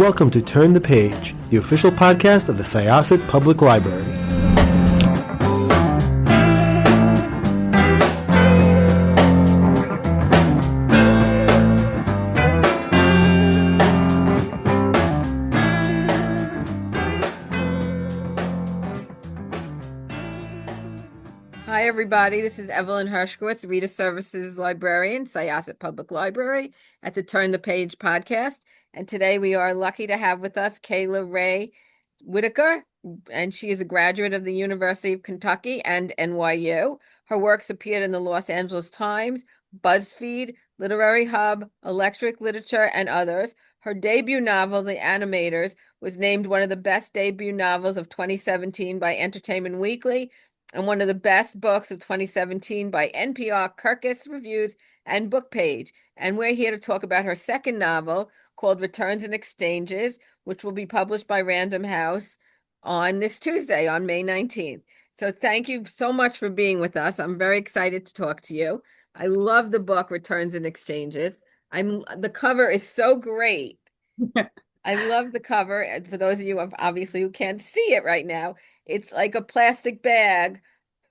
welcome to Turn the Page, the official podcast of the Syosset Public Library. Hi, everybody. This is Evelyn Hershkowitz, Reader Services Librarian, Syosset Public Library, at the Turn the Page podcast. And today we are lucky to have with us Kayla Rae Whittaker, and she is a graduate of the University of Kentucky and NYU. Her works appeared in the Los Angeles Times, BuzzFeed, Literary Hub, Electric Literature, and others. Her debut novel, The Animators, was named one of the best debut novels of 2017 by Entertainment Weekly, and one of the best books of 2017 by NPR, Kirkus Reviews, and Book Page. And we're here to talk about her second novel called Returns and Exchanges, which will be published by Random House on this Tuesday, on May 19th. So thank you so much for being with us. I'm very excited to talk to you. I love the book Returns and Exchanges. The cover is so great. I love the cover. For those of you obviously who can't see it right now, it's like a plastic bag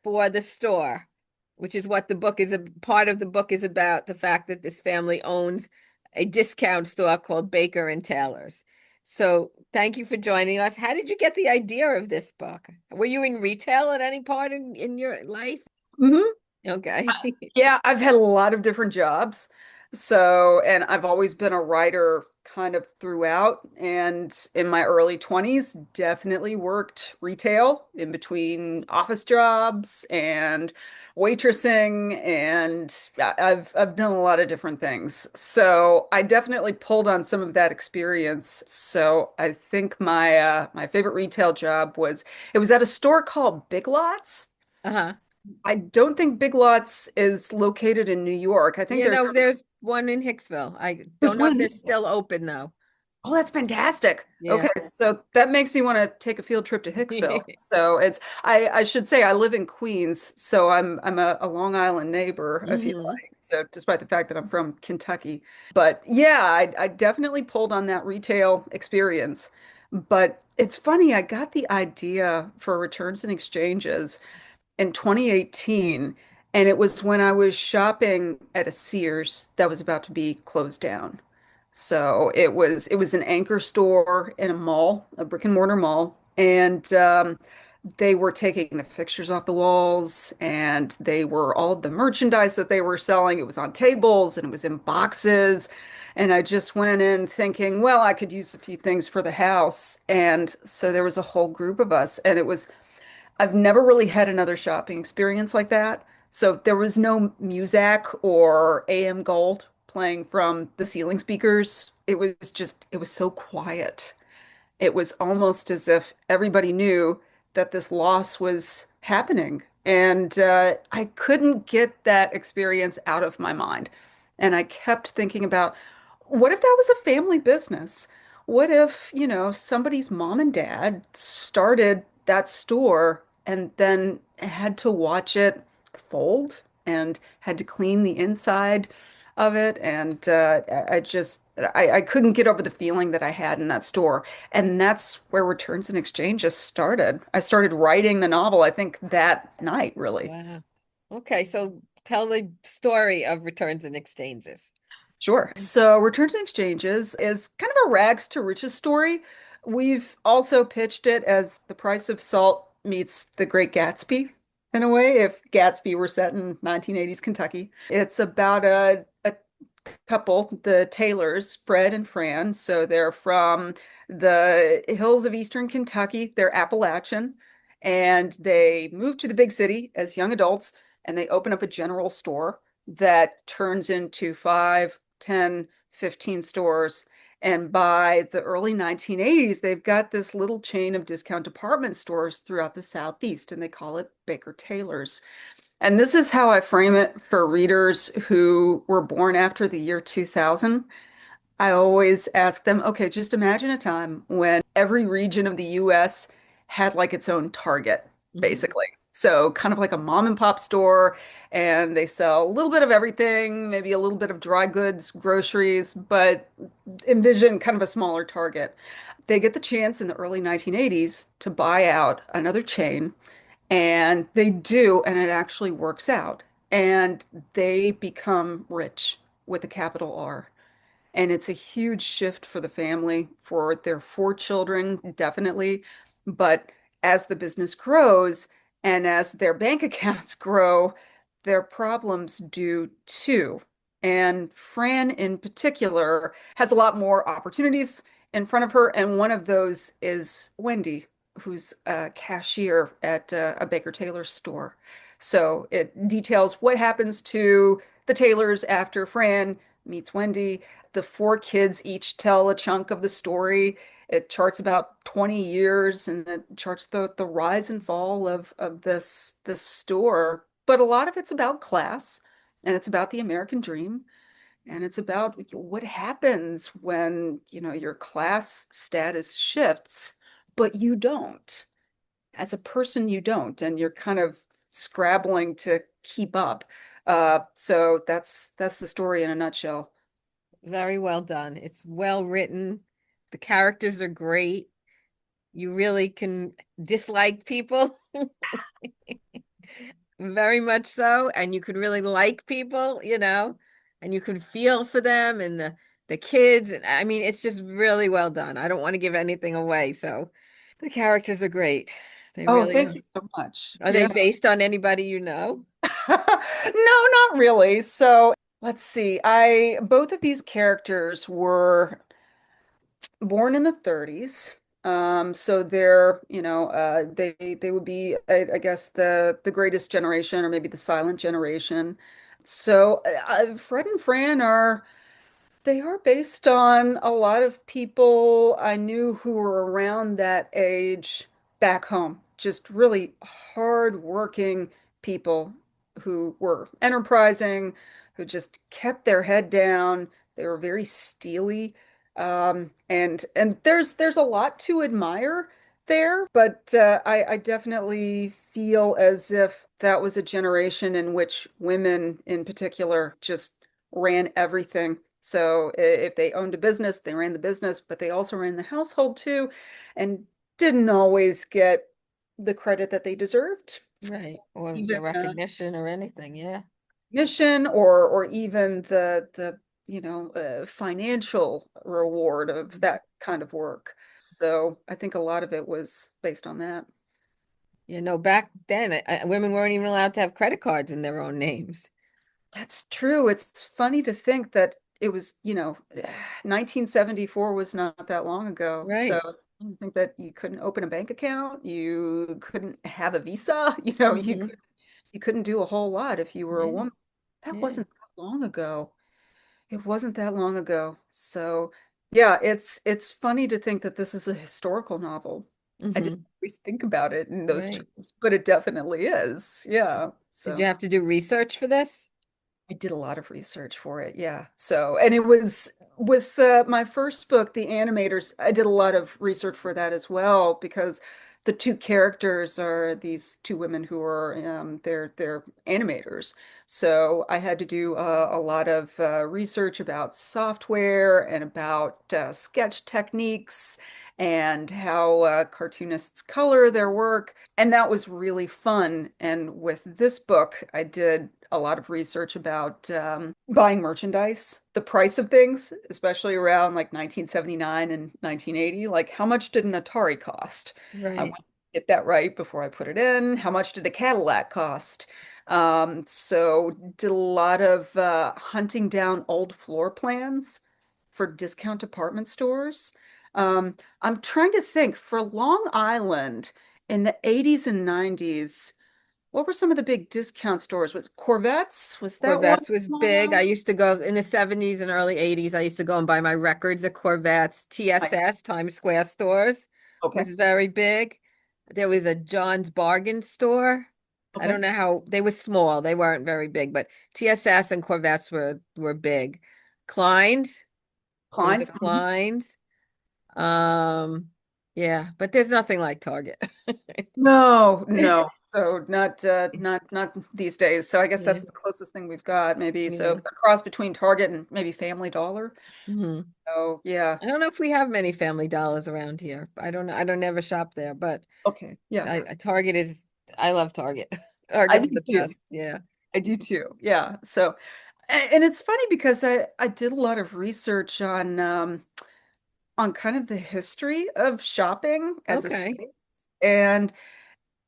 for the store, which is what the book is. A part of the book is about the fact that this family owns a discount store called Baker and Taylor's. So thank you for joining us. How did you get the idea of this book? Were you in retail at any part in your life? hmm Okay. Yeah, I've had a lot of different jobs. So, and I've always been a writer kind of throughout. And in my early 20s, definitely worked retail in between office jobs and waitressing. And I've done a lot of different things. So I definitely pulled on some of that experience. So I think my favorite retail job was at a store called Big Lots. Uh-huh. I don't think Big Lots is located in New York. I think There's one in Hicksville. I there's don't know if one. they're still open though. Oh, that's fantastic. Yeah. Okay, so that makes me want to take a field trip to Hicksville. So I should say I live in Queens, so I'm a Long Island neighbor, if you hmm like. So despite the fact that I'm from Kentucky. But yeah, I definitely pulled on that retail experience. But it's funny, I got the idea for returns and exchanges in 2018, and it was when I was shopping at a Sears that was about to be closed down. So it was an anchor store in a mall, a brick and mortar mall, and they were taking the fixtures off the walls, and they were all the merchandise that they were selling. It was on tables and it was in boxes. And I just went in thinking, well, I could use a few things for the house. And so there was a whole group of us, and I've never really had another shopping experience like that. So there was no Muzak or AM Gold playing from the ceiling speakers. It was so quiet. It was almost as if everybody knew that this loss was happening. And I couldn't get that experience out of my mind. And I kept thinking about what if that was a family business? What if, somebody's mom and dad started that store and then had to watch it fold and had to clean the inside of it? And I couldn't get over the feeling that I had in that store. And that's where Returns and Exchanges started. I started writing the novel, I think that night, really. Wow. Okay, so tell the story of Returns and Exchanges. Sure. So Returns and Exchanges is kind of a rags to riches story. We've also pitched it as The Price of Salt meets The Great Gatsby, in a way, if Gatsby were set in 1980s Kentucky. It's about a couple, the Taylors, Fred and Fran. So they're from the hills of eastern Kentucky. They're Appalachian, and they move to the big city as young adults, and they open up a general store that turns into 5, 10, 15 stores. And by the early 1980s, they've got this little chain of discount department stores throughout the Southeast, and they call it Baker Taylor's. And this is how I frame it for readers who were born after the year 2000. I always ask them, okay, just imagine a time when every region of the US had like its own Target, Mhm. basically. So kind of like a mom and pop store, and they sell a little bit of everything, maybe a little bit of dry goods, groceries, but envision kind of a smaller target. They get the chance in the early 1980s to buy out another chain, and they do, and it actually works out. And they become rich with a capital R. And it's a huge shift for the family, for their four children, definitely. But as the business grows and as their bank accounts grow, their problems do too. And Fran, in particular, has a lot more opportunities in front of her. And one of those is Wendy, who's a cashier at a Baker Taylor store. So it details what happens to the Taylors after Fran meets Wendy. The four kids each tell a chunk of the story. It charts about 20 years and it charts the rise and fall of this store. But a lot of it's about class and it's about the American dream and it's about what happens when, your class status shifts, but you don't. As a person, you don't, and you're kind of scrabbling to keep up. So that's the story in a nutshell. Very well done. It's well written. The characters are great. You really can dislike people, very much so, and you could really like people, and you can feel for them and the kids. And I mean, it's just really well done. I don't want to give anything away, so the characters are great. They Oh, really thank are. you so much. Are they Yeah. based on anybody you know? No, not really. So let's see. I both of these characters were born in the 30s. So they're, they would be, I guess, the greatest generation, or maybe the silent generation. So Fred and Fran are. They are based on a lot of people I knew who were around that age back home. Just really hardworking people who were enterprising, who just kept their head down. They were very steely. And there's a lot to admire there, but I definitely feel as if that was a generation in which women in particular just ran everything. So if they owned a business, they ran the business, but they also ran the household too, and didn't always get the credit that they deserved. Right. Or Even the recognition or anything. Yeah. mission or even the financial reward of that kind of work. So I think a lot of it was based on that. Back then, women weren't even allowed to have credit cards in their own names. That's true. It's funny to think that it was, 1974 was not that long ago. So Right. I think that you couldn't open a bank account, you couldn't have a visa, Hmm. you couldn't do a whole lot if you were a Yeah. woman. That Yeah. wasn't that long ago. It wasn't that long ago. So yeah, it's funny to think that this is a historical novel. I didn't Hmm. always think about it in those Right. terms, but it definitely is. Yeah. Did you So have to do research for this? I did a lot of research for it, yeah. So, and it was with my first book, The Animators, I did a lot of research for that as well because the two characters are these two women who are they're animators. So I had to do a lot of research about software and about sketch techniques and how cartoonists color their work. And that was really fun. And with this book, I did a lot of research about buying merchandise, the price of things, especially around like 1979 and 1980. Like, how much did an Atari cost? I Right. want to get that right before I put it in. How much did a Cadillac cost? So did a lot of hunting down old floor plans for discount department stores. I'm trying to think for Long Island in the 80s and 90s. What were some of the big discount stores? Was Corvettes? Was that one? Corvettes was big. I used to go in the 70s and early 80s. I used to go and buy my records at Corvettes. Nice. TSS, Times Square stores, Okay. was very big. There was a John's Bargain store. I Okay. don't know how they were small. They weren't very big, but TSS and Corvettes were big. Klein's, there was a Klein's. Mhm. Klein's. Um, Yeah, but there's nothing like Target. No, no. So not these days. So I guess Yeah, that's the closest thing we've got, maybe. So yeah. a cross between Target and maybe Family Dollar. Hmm. Oh, yeah. I don't know if we have many Family Dollars around here. I don't know. I don't never shop there, but Okay. Yeah. Target is. I love Target. I Target's do the too. best. Yeah. I do too. Yeah. So and it's funny because I did a lot of research on kind of the history of shopping as a Okay. space. And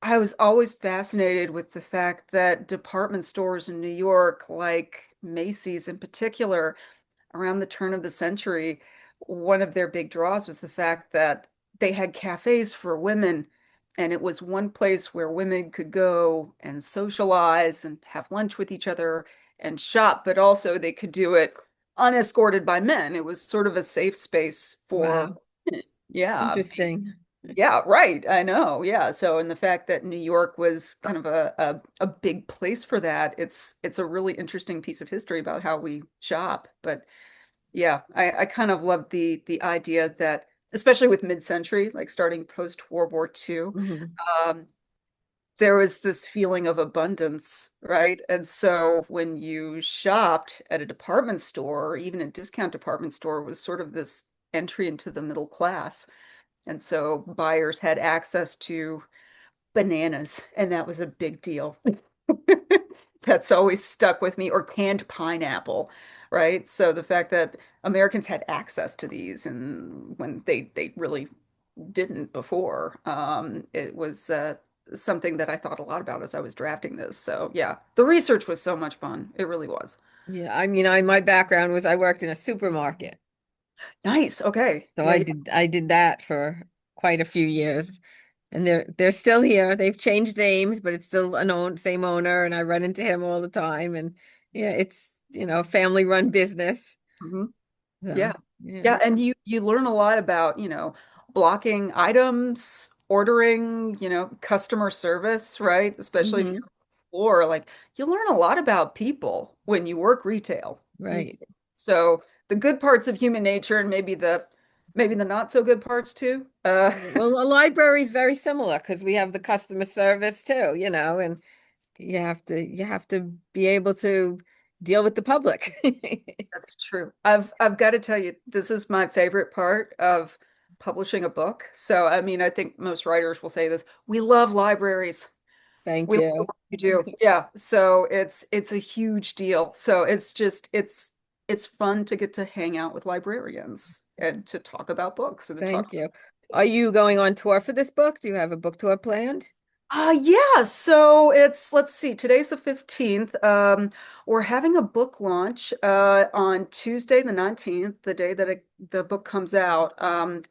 I was always fascinated with the fact that department stores in New York, like Macy's in particular, around the turn of the century, one of their big draws was the fact that they had cafes for women. And it was one place where women could go and socialize and have lunch with each other and shop, but also they could do it unescorted by men. It was sort of a safe space for, Wow. yeah, Interesting. yeah, right. I know. Yeah. So, and the fact that New York was kind of a big place for that, it's a really interesting piece of history about how we shop. But yeah, I kind of love the idea that, especially with mid-century, like starting post World War II, Hmm. um, there was this feeling of abundance, right? And so when you shopped at a department store, or even a discount department store, was sort of this entry into the middle class. And so buyers had access to bananas, and that was a big deal. That's always stuck with me, or canned pineapple, right? So the fact that Americans had access to these and when they really didn't before, it was something that I thought a lot about as I was drafting this. So yeah, the research was so much fun. It really was. Yeah. My background was I worked in a supermarket. Nice. Okay. So Yeah, yeah. I did that for quite a few years. And they're still here. They've changed names, but it's still same owner, and I run into him all the time. And yeah, it's a family run business. Mhm. So Yeah. yeah. Yeah, and you learn a lot about, blocking items, ordering, customer service, right? Especially if you're Hmm. on the floor, like you learn a lot about people when you work retail. You Right. so the good parts of human nature and maybe the not so good parts too. Well, a library is very similar because we have the customer service too, and you have to be able to deal with the public. That's true. I've got to tell you, this is my favorite part of publishing a book. So, I mean, I think most writers will say this. We love libraries. Thank We love you. what you do. Yeah. So it's a huge deal. So it's fun to get to hang out with librarians and to talk about books and to talk Thank about you. Are you going on tour for this book? Do you have a book tour planned? yeah, so let's see, today's the 15th. We're having a book launch on Tuesday the 19th, the day that the book comes out,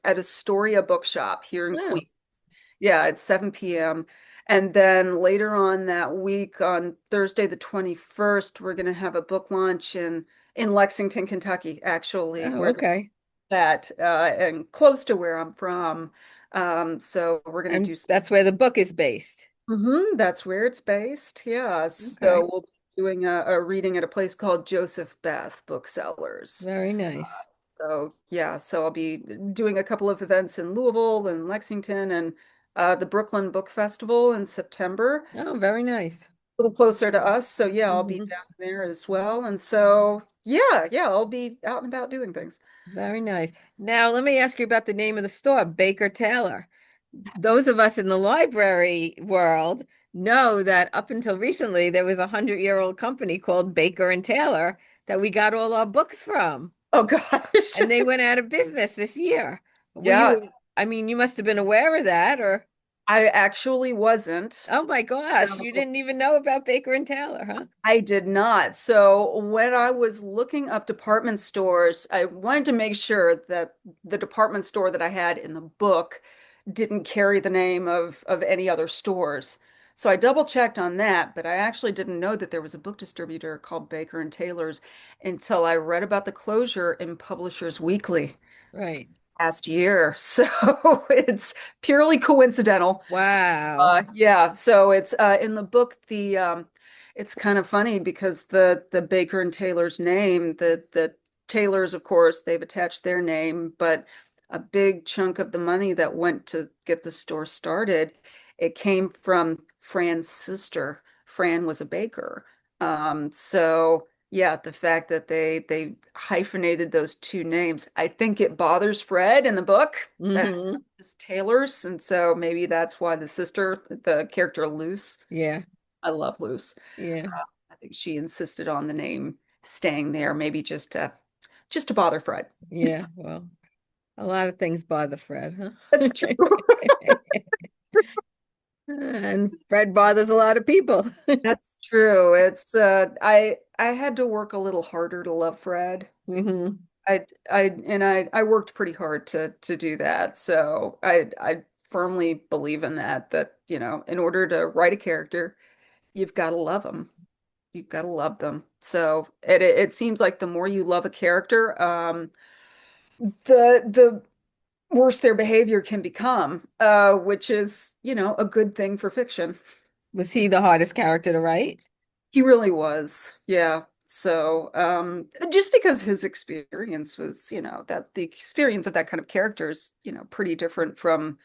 at Astoria Bookshop here in Oh, Queens. Yeah, it's 7 p.m. And then later on that week, on Thursday the 21st, we're going to have a book launch in Lexington, Kentucky, actually, oh, where okay. that and close to where I'm from. So we're going to And do that's where the book is based. that's where it's based. Yeah. Okay. So we'll be doing a reading at a place called Joseph Beth Booksellers. Very nice. So yeah, so I'll be doing a couple of events in Louisville and Lexington and the Brooklyn Book Festival in September. Oh, It's very nice. a little closer to us. So yeah, I'll be Hmm. down there as well. And so yeah, I'll be out and about doing things. Very nice. Now, let me ask you about the name of the store, Baker Taylor. Those of us in the library world know that up until recently, there was a 100-year-old company called Baker and Taylor that we got all our books from, Oh gosh. and they went out of business this year. Were Yeah, you, I mean, you must have been aware of that, or, I actually wasn't. oh my gosh, you So didn't even know about Baker and Taylor, huh? I did not. So when I was looking up department stores, I wanted to make sure that the department store that I had in the book didn't carry the name of any other stores. So I double checked on that, but I actually didn't know that there was a book distributor called Baker and Taylor's until I read about the closure in Publishers Weekly Right. last year. So it's purely coincidental. Wow. Yeah, so it's in the book the it's kind of funny because the Baker and Taylor's name, the Taylors, of course, they've attached their name, but a big chunk of the money that went to get the store started, it came from Fran's sister. Fran was a baker. So yeah, the fact that they hyphenated those two names, I think it bothers Fred in the book that Hmm. it's Taylor's, and so maybe that's why the sister, the character Luce, Yeah. I love Luce. Yeah. I think she insisted on the name staying there, maybe just to bother Fred. Yeah. Well, a lot of things bother Fred, huh? That's true. And Fred bothers a lot of people. That's true. It's I had to work a little harder to love Fred. Hmm. I worked pretty hard to do that. So I firmly believe in that, in order to write a character, you've got to love them. You've got to love them. So it seems like the more you love a character, the worse their behavior can become, which is, a good thing for fiction. Was he the hardest character to write? He really was. Yeah. So, just because his experience was, that the experience of that kind of character is, pretty different from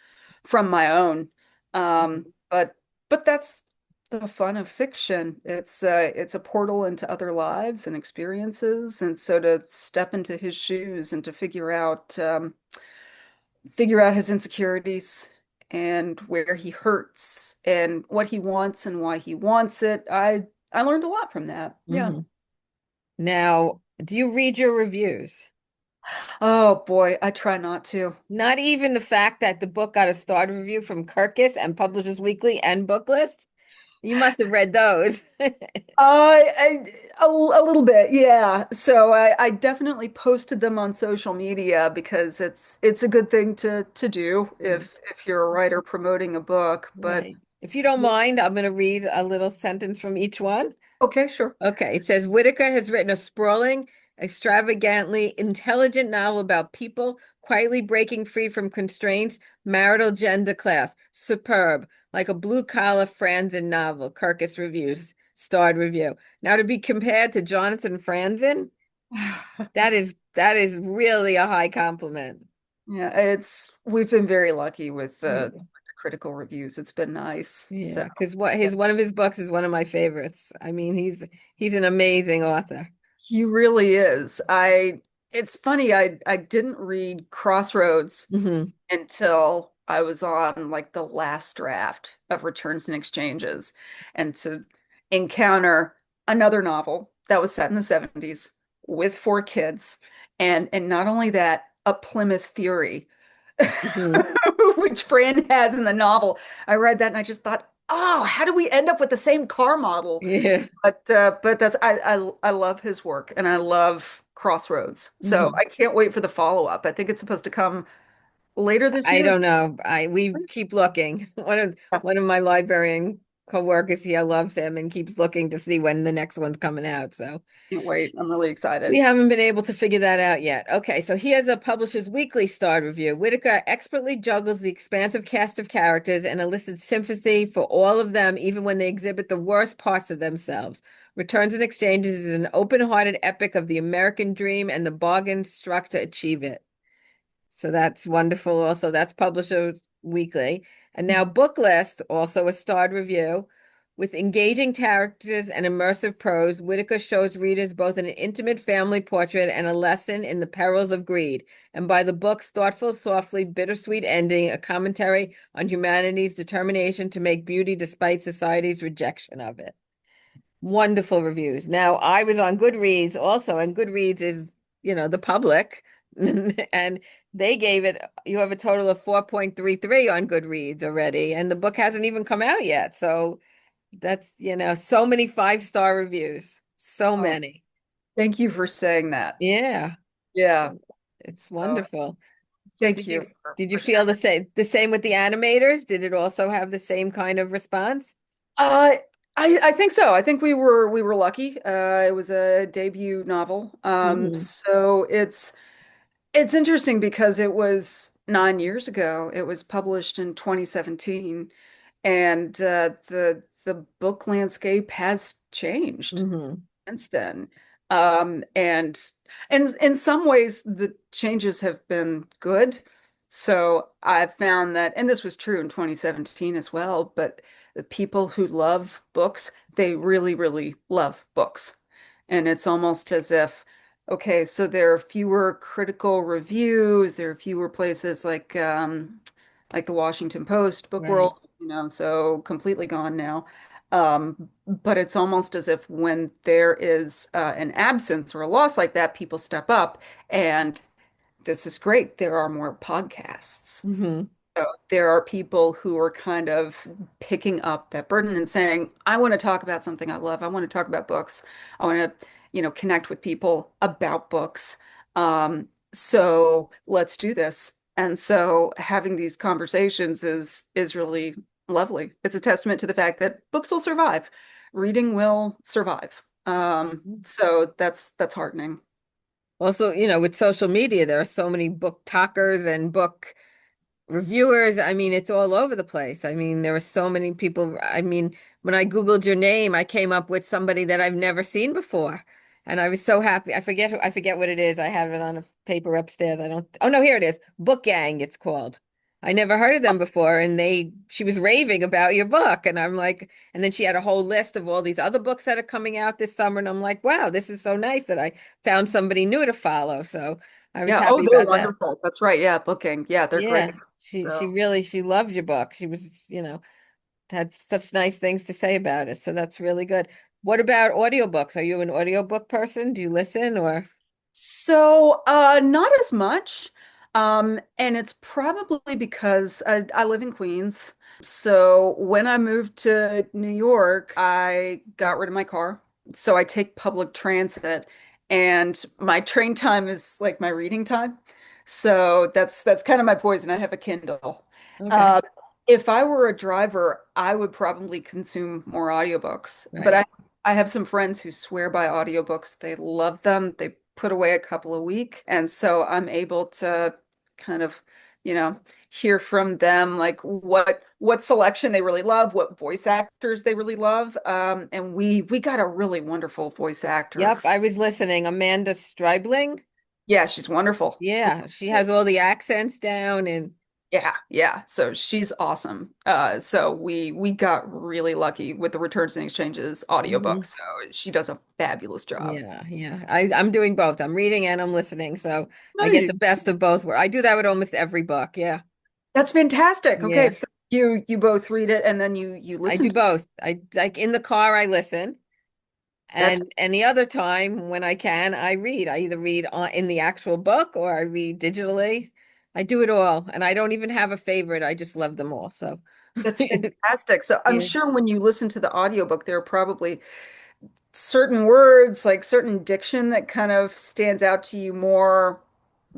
my own. But that's the fun of fiction. It's a portal into other lives and experiences, and so to step into his shoes and to figure out his insecurities and where he hurts and what he wants and why he wants it. I learned a lot from that. Yeah. Hmm. Now, do you read your reviews? Oh boy, I try not to. Not even the fact that the book got a starred review from Kirkus and Publishers Weekly and Booklist? You must have read those. A little bit, yeah. So I definitely posted them on social media because it's a good thing to do if you're a writer promoting a book. But Right. If you don't mind, I'm going to read a little sentence from each one. okay, sure. Okay, it says Whitaker has written a sprawling, extravagantly intelligent novel about people quietly breaking free from constraints, marital, gender, class. Superb, like a blue-collar Franzen novel. Kirkus reviews, starred review. Now to be compared to Jonathan Franzen, that is really a high compliment. Yeah, it's we've been very lucky with Yeah, the critical reviews. It's been nice. So yeah, because one of his books is one of my favorites. I mean, he's an amazing author. he really is. It's funny, I didn't read Crossroads Hmm. until I was on like the last draft of Returns and Exchanges, and to encounter another novel that was set in the 70s with four kids, and not only that, a Plymouth Fury, Hmm. which Fran has in the novel. I read that and I just thought, oh, how do we end up with the same car model? Yeah. But that's I love his work and I love Crossroads. So Hmm. I can't wait for the follow-up. I think it's supposed to come later this I year. don't know. We keep looking. One of my librarian coworkers here loves him and keeps looking to see when the next one's coming out. So Can't wait. I'm really we excited. haven't been able to figure that out yet. Okay, so here's a Publisher's Weekly starred review. Whitaker expertly juggles the expansive cast of characters and elicits sympathy for all of them, even when they exhibit the worst parts of themselves. Returns and Exchanges is an open-hearted epic of the American dream and the bargain struck to achieve it. So that's wonderful. Also, that's Publishers Weekly. And now Book List, also a starred review. With engaging characters and immersive prose, Whitaker shows readers both an intimate family portrait and a lesson in the perils of greed. And by the book's thoughtful, softly bittersweet ending, a commentary on humanity's determination to make beauty despite society's rejection of it. Wonderful reviews. Now, I was on Goodreads also, and Goodreads is, the public, and they gave it, you have a total of 4.33 on Goodreads already, and the book hasn't even come out yet. So that's, so many five-star reviews. So Oh, many. thank you for saying that. Yeah, Yeah. it's So wonderful. thank Did you you for, did you for feel sharing. the same with the animators? Did it also have the same kind of response? Uh, I think so. I think we were lucky. It was a debut novel. Hmm. So it's interesting because it was 9 years ago. It was published in 2017, and the book landscape has changed Hmm. since then. And in some ways, the changes have been good. So I've found that, and this was true in 2017 as well, but the people who love books, they really, really love books. And it's almost as if, okay, so there are fewer critical reviews, there are fewer places like the Washington Post, Book Right. World, so completely gone now. But it's almost as if when there is an absence or a loss like that, people step up. And this is great. There are more podcasts. Hmm. So there are people who are kind of picking up that burden and saying, I want to talk about something I love. I want to talk about books. I want to, connect with people about books. So let's do this. And so having these conversations is really lovely. It's a testament to the fact that books will survive. Reading will survive. So that's heartening. Also, with social media, there are so many book talkers and book reviewers. I mean, it's all over the place. I mean, there were so many people. I mean, when I Googled your name, I came up with somebody that I've never seen before. And I was so happy. I forget what it is. I have it on a paper upstairs. I don't, oh no, here it is. Book Gang, it's called. I never heard of them before. And she was raving about your book. And I'm like, and then she had a whole list of all these other books that are coming out this summer. And I'm like, wow, this is so nice that I found somebody new to follow. So I was Yeah. Oh, happy they're about that. wonderful. That's right. Yeah. Booking. Yeah, they're great. Yeah, So. she loved your book. She was, had such nice things to say about it. So that's really good. What about audiobooks? Are you an audiobook person? Do you listen or? So, not as much. And it's probably because I live in Queens. So when I moved to New York, I got rid of my car. So I take public transit, and my train time is like my reading time. So that's kind of my poison. I have a Kindle. Okay, Uh, if I were a driver, I would probably consume more audiobooks. But right. I have some friends who swear by audiobooks. They love them. They put away a couple a week. And so I'm able to kind of, you know, hear from them like what selection they really love, what voice actors they really love. And we got a really wonderful voice actor. Yep, I was listening. Amanda Stribling. Yeah, she's wonderful. Yeah, she has all the accents down and Yeah, yeah. So she's awesome. So we got really lucky with the Returns and Exchanges audiobook. Mhm. So she does a fabulous job. Yeah, yeah. I'm doing both. I'm reading and I'm listening. So I get Nice. the best of both. Where I do that with almost every book. Yeah. That's fantastic. Okay, Yeah. so you both read it and then you I listen do to it. both. I like in the car I listen. That's And any other time when I can, I read. I either read in the actual book or I read digitally. I do it all, and I don't even have a favorite. I just love them all. So, that's fantastic. So I'm yeah. sure when you listen to the audiobook, there are probably certain words, like certain diction that kind of stands out to you more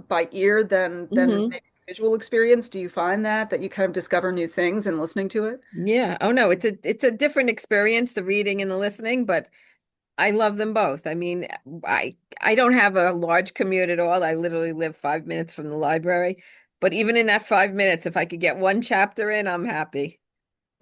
by ear than Hmm. maybe visual experience. Do you find that you kind of discover new things in listening to it? Yeah. Oh no, it's a different experience, the reading and the listening, but I love them both. I mean, I don't have a large commute at all. I literally live 5 minutes from the library. But even in that 5 minutes, if I could get one chapter in, I'm happy.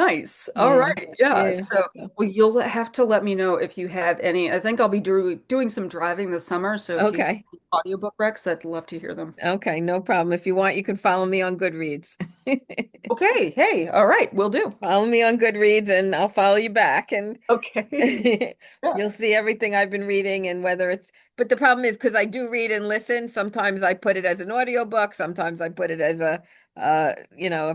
Nice. All Yeah. right. Yeah. Yeah. So, So, well, you'll have to let me know if you have any. I think I'll be doing some driving this summer. So if you have okay. audiobook recs, I'd love to hear them. Okay, no problem. If you want, you can follow me on Goodreads. Okay. Hey. All right. Will do. Follow me on Goodreads and I'll follow you back and Okay. Yeah. you'll see everything I've been reading and whether it's but the problem is because I do read and listen, sometimes I put it as an audiobook, sometimes I put it as a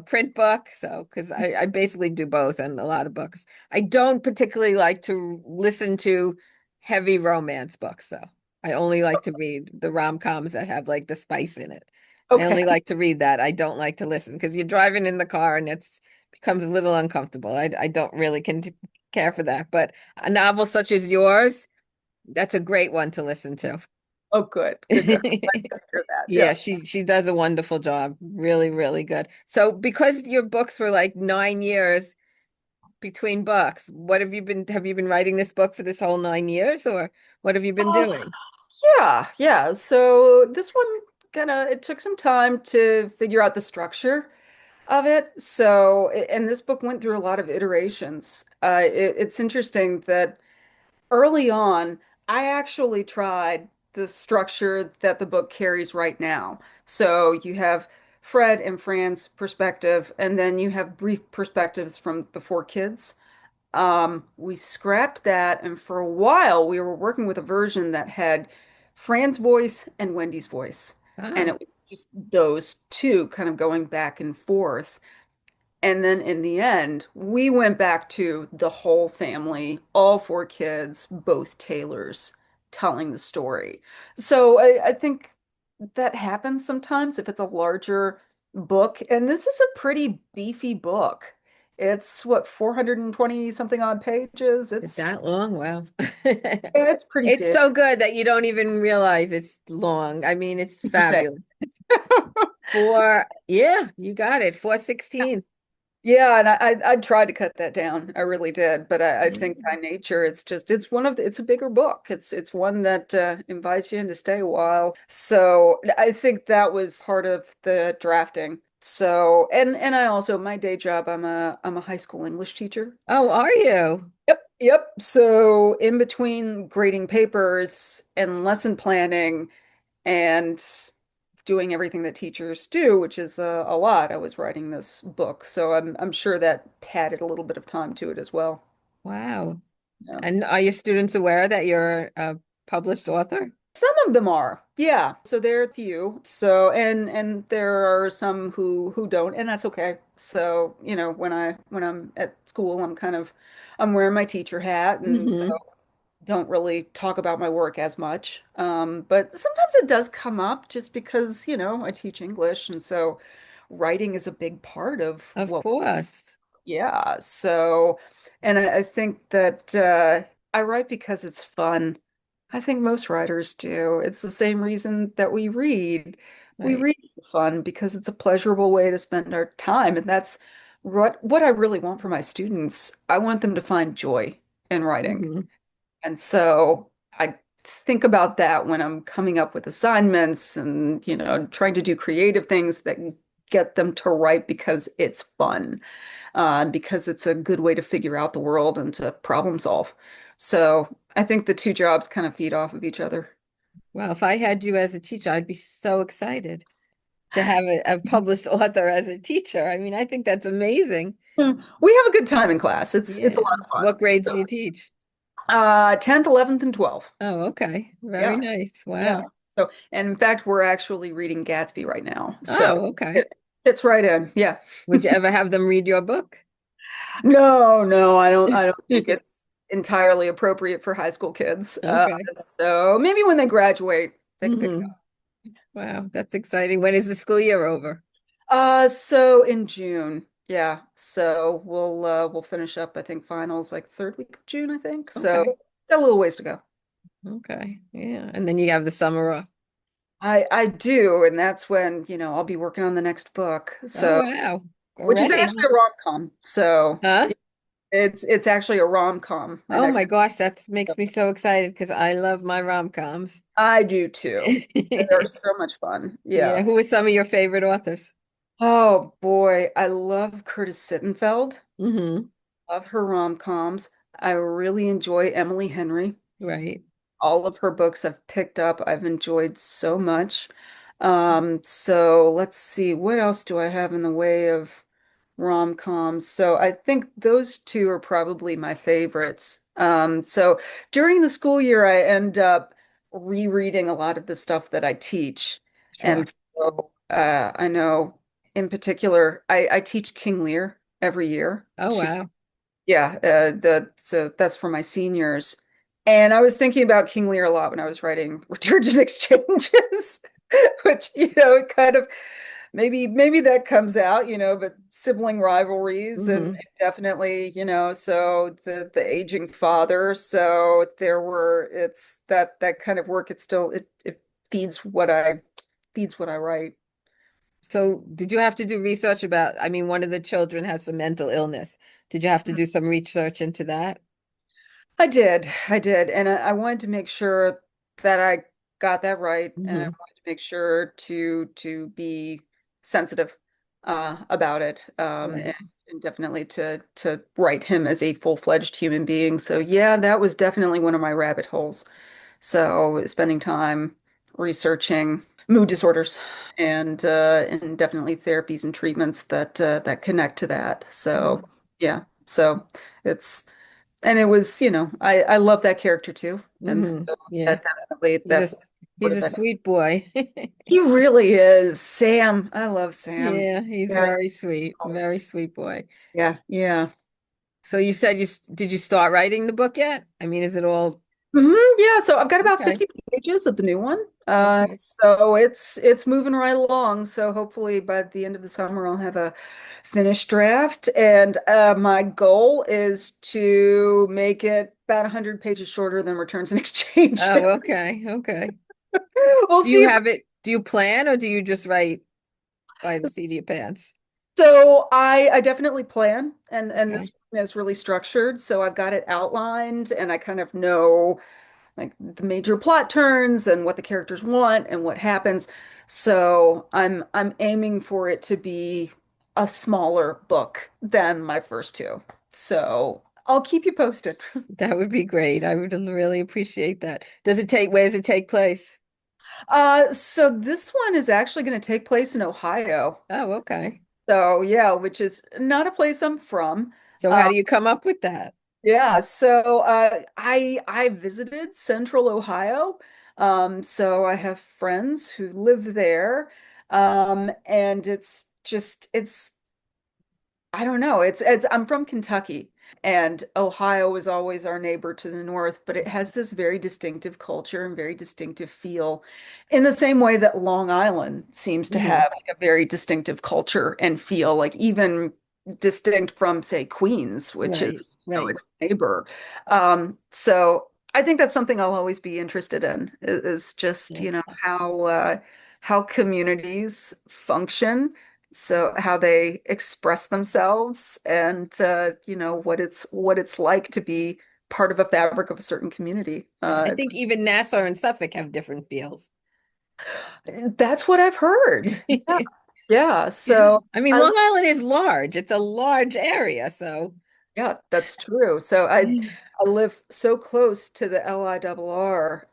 print book. So because I basically do both and a lot of books. I don't particularly like to listen to heavy romance books though. I only like to read the rom-coms that have like the spice in it. I Okay. only like to read that. I don't like to listen because you're driving in the car and it's becomes a little uncomfortable. I don't really care for that. But a novel such as yours, that's a great one to listen to. Oh, good. Good. Good. Glad to hear that. Yeah, Yeah. she does a wonderful job. Really, really good. So because your books were like 9 years between books, have you been writing this book for this whole 9 years or what have you been Uh, doing? yeah. Yeah. So this one it took some time to figure out the structure of it. So, and this book went through a lot of iterations. It's interesting that early on, I actually tried the structure that the book carries right now. So you have Fred and Fran's perspective, and then you have brief perspectives from the four kids. We scrapped that, and for a while we were working with a version that had Fran's voice and Wendy's voice. And Oh, it was just those two kind of going back and forth. And then in the end, we went back to the whole family, all four kids, both Taylors, telling the story. So I think that happens sometimes if it's a larger book. And this is a pretty beefy book. It's what, 420 something odd pages. it's that long? Wow. It's pretty It's big. so good that you don't even realize it's long. I mean, it's Say. fabulous. Yeah, you got it. 416. Yeah, and I tried to cut that down. I really did, but I think by nature, it's one of it's a bigger book. It's one that invites you in to stay a while. So I think that was part of the drafting. So and I also my day job, I'm a high school English teacher. Oh, are you? Yep. So in between grading papers and lesson planning and doing everything that teachers do, which is a lot. I was writing this book, so I'm sure that added a little bit of time to it as well. Wow. Yeah. And are your students aware that you're a published author? Some of them are, yeah. So there are a few. So and there are some who don't, and that's okay. So, when I'm at school, I'm wearing my teacher hat, and so Hmm. don't really talk about my work as much. But sometimes it does come up just because, I teach English. And so writing is a big part of Of what, course. yeah. So, and I think that I write because it's fun. I think most writers do. It's the same reason that we read. We Right. read for fun because it's a pleasurable way to spend our time. And that's what I really want for my students. I want them to find joy in writing. Hmm. And so I think about that when I'm coming up with assignments and, trying to do creative things that get them to write because it's fun, because it's a good way to figure out the world and to problem solve. So I think the two jobs kind of feed off of each other. Well, if I had you as a teacher, I'd be so excited to have a published author as a teacher. I mean, I think that's amazing. We have a good time in class. It's a Yeah. lot of fun. What grades do So, you teach? 10th, 11th, and 12th. Oh, okay. Very Yeah. nice. Yeah. Wow. So, and in fact, we're actually reading Gatsby right now. So Oh, okay. it fits right in. Yeah. Would you ever have them read your book? No, I don't think it's entirely appropriate for high school kids. Okay. So maybe when they graduate, they can pick it Hmm. Wow, that's exciting. When is the school year over? up. So in June. Yeah. So we'll finish up, I think, finals like third week of June, I think. So Okay. got a little ways to go. Okay. Yeah. And then you have the summer off. I do, and that's when, I'll be working on the next book. Oh, So wow. which is Already, actually huh? a rom-com. So Huh? it's actually a rom-com, my Oh next. my gosh, that makes me so excited because I love my rom-coms. I do too. They're so much fun. Yeah. Who are Yes. some of your favorite authors? Oh boy, I love Curtis Sittenfeld. Hmm. Love her rom-coms. I really enjoy Emily Henry. Right. All of her books I've picked up, I've enjoyed so much. So let's see, what else do I have in the way of rom-coms? So I think those two are probably my favorites. So during the school year, I end up rereading a lot of the stuff that I teach. Sure. And so I know in particular, I teach King Lear every year. Oh, wow. Yeah, so that's for my seniors. And I was thinking about King Lear a lot when I was writing Returns and Exchanges, which, it kind of maybe that comes out, but sibling rivalries and Hmm. definitely, so the aging father. So it's that kind of work. It feeds what I write. So, did you have to do research about, I mean, one of the children has some mental illness. Did you have to do some research into that? I did, and I wanted to make sure that I got that right, and I Hmm. wanted to make sure to be sensitive about it, Right. and definitely to write him as a full-fledged human being. So yeah, that was definitely one of my rabbit holes. So spending time researching mood disorders and definitely therapies and treatments that connect to that. So Mhm. yeah, so it's and it was, I love that character too. And so Yeah, that definitely he's a that's what he's a it sweet boy. he really is. Sam. I love Sam. Yeah, he's Yeah. very sweet boy. Yeah. Yeah. So you said did you start writing the book yet? I mean, is it all Yeah, so I've got about okay? 50 pages of the new one. Okay. So it's moving right along. So hopefully by the end of the summer I'll have a finished draft. And my goal is to make it about 100 pages shorter than Returns and Exchange. Oh, okay. Okay. We'll Do you see if have it? Do you plan or do you just write by the seat of your pants? so I definitely plan and this Okay. one is really structured. So I've got it outlined and I kind of know like the major plot turns and what the characters want and what happens. So I'm aiming for it to be a smaller book than my first two. So I'll keep you posted. That would be great. I would really appreciate that. Where does it take place? So this one is actually going to take place in Ohio. Oh, okay. So yeah, which is not a place I'm from. So how Uh, do you come up with that? Yeah, so I visited Central Ohio. So I have friends who live there. And it's I don't know. It's I'm from Kentucky and Ohio is always our neighbor to the north, but it has this very distinctive culture and very distinctive feel in the same way that Long Island seems to Hmm. have like a very distinctive culture and feel like even distinct from say Queens, which is, Right, right. its neighbor. So I think that's something I'll always be interested in is just, Yeah. how communities function so how they express themselves and what it's like to be part of a fabric of a certain community. Yeah. I think even Nassau and Suffolk have different feels. That's what I've heard. Yeah. Yeah. Yeah. So I mean, I Long Island is large. It's a large area, so yeah, that's true. So I live so close to the LIRR.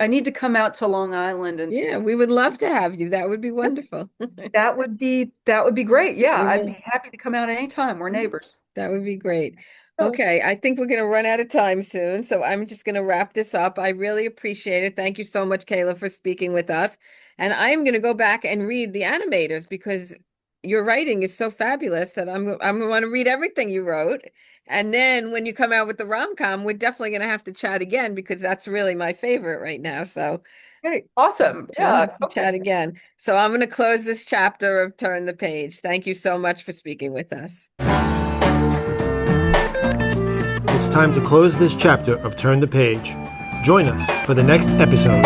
I need to come out to Long Island and to yeah, do we would love to have you. That would be wonderful. that would be great. Yeah, We I'd will. be happy to come out anytime. We're neighbors. That would be great. Oh, Okay, I think we're going to run out of time soon, so I'm just going to wrap this up. I really appreciate it. Thank you so much, Kayla, for speaking with us. And I am going to go back and read the animators because your writing is so fabulous that I'm going to read everything you wrote. And then when you come out with the rom-com, we're definitely going to have to chat again because that's really my favorite right now. So okay, awesome. we'll Yeah. have to chat again. So I'm going to close this chapter of Turn the Page. Thank you so much for speaking with us. It's time to close this chapter of Turn the Page. Join us for the next episode.